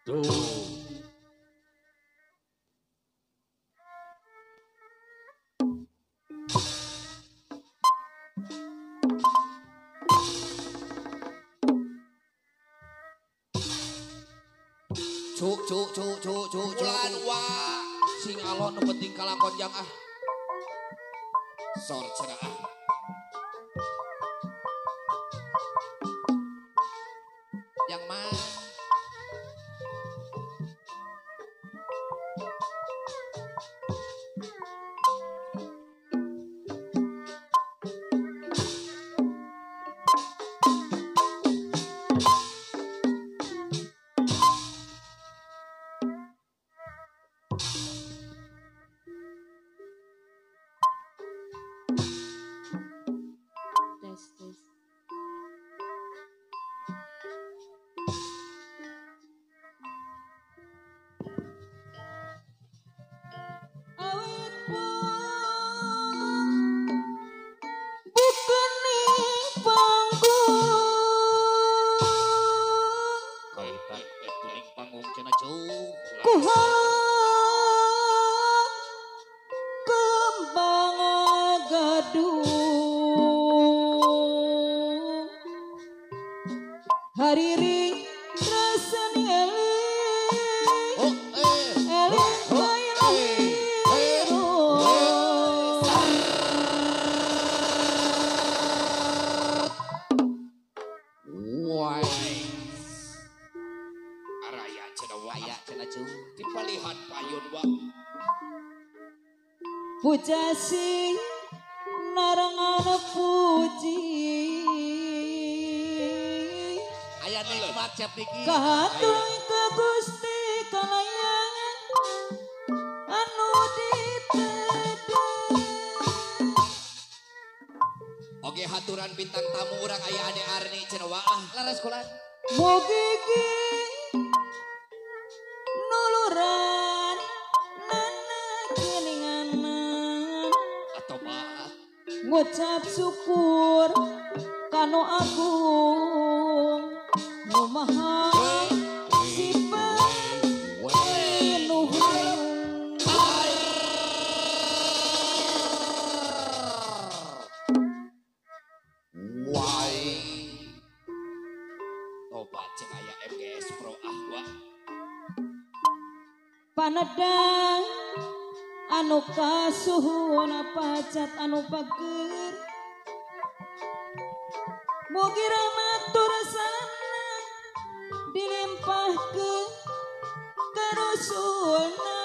Tuh. Cuk. Bulan wa. Sing alon nu penting kalakon jang ah. Sor cerah. Yang mana? Tes. Awit pun bukan ning panggung. Kautan ning panggung cenah cuk. Kuhalang kembang gadung hariri rasani eling Oh, eling kailang Wai. Araya cenah wa. Aya cenah cuk. Dipalihan payun wa. pujasi narangana puji Aya nikmat cep niki. kahatung ka Gusti kalayangan anu ditedeng Oke haturan bintang tamu urang aya Ade Arni cenah wa. Laras kulan. mugigi nuluran nana keninganan Atau maaf. ngucap syukur kanu agung nu maha sifat nuhung Wai. Tobat cek aya MGS Pro wa. panedang anu kasuhun pacat anu pager mugi ramatur sana dilimpahkeun ka rusulna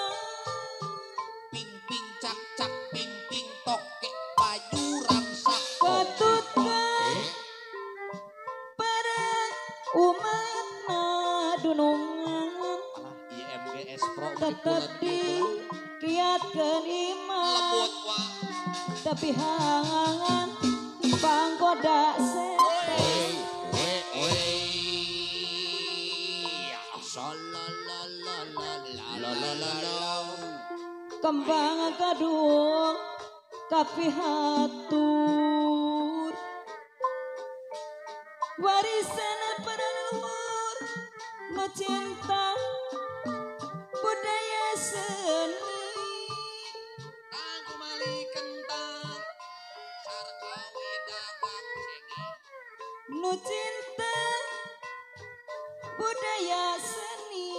Ping ping cak cak ping ping toke pajurang sak. patutkan para umatna dunungan IMGS Pro tetep dikiatkeun iman Lembut wa. tapi hangan panggoda setan kembang gadung kapihatur warisan para leluhur nu cinta budaya seni Aku mali kentang sarkawi dagang cengi. nu cinta budaya seni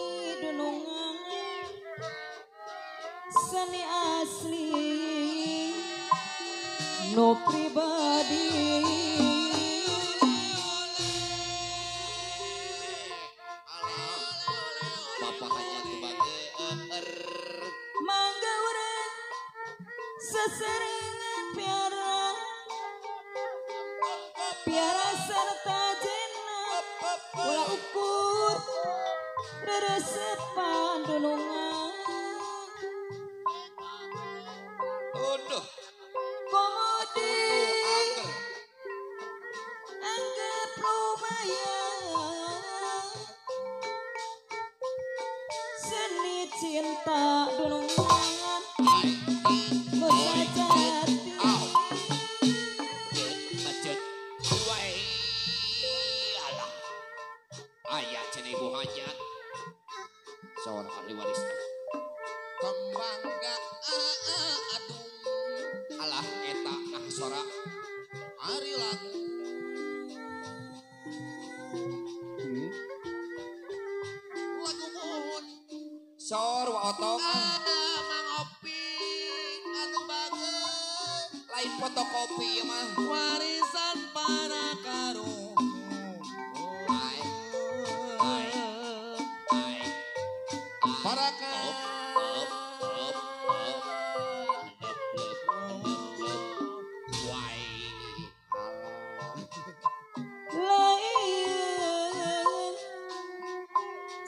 dunungan seni asli nu pribadi Bapak hanya sebagai mangga urang seserengan piara serta jenap ulah ukur reresepan dunungan Aduh, komodi angger. anggap lumayan seni cinta dunungan nu sajati Macet. Wai. Alah. Ayah cenah ibu hajat. Seorang ahli waris. Kembang gak adung. Alah eta nah sora. Ari lagu. Lagu mohon. Sor wa otong. Mang Oping anu bageus. Lain fotokopi ya mah. Warisan para karo. Para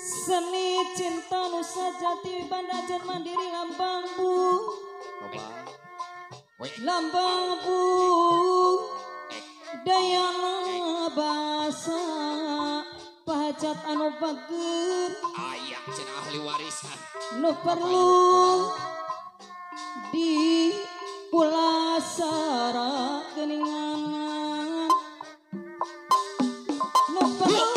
Seni cinta nu sajati Bandajan Mandiri Lambang Bu Lambang Bu Dayana Basa Pahajat anu bager ayah cenah ahli warisan. nu perlu di pulasara geningan nu perlu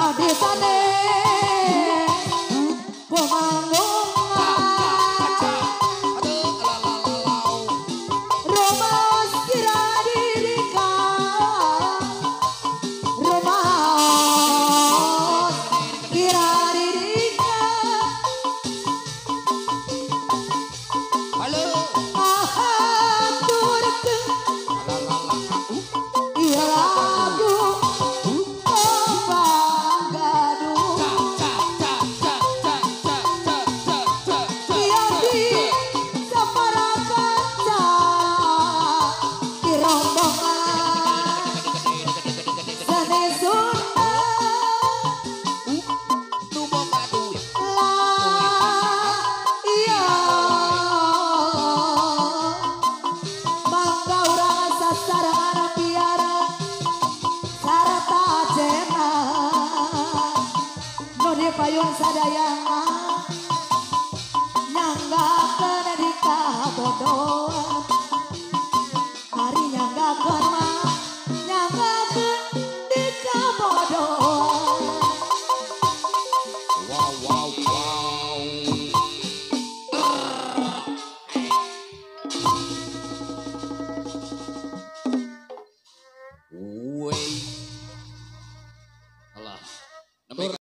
Adisane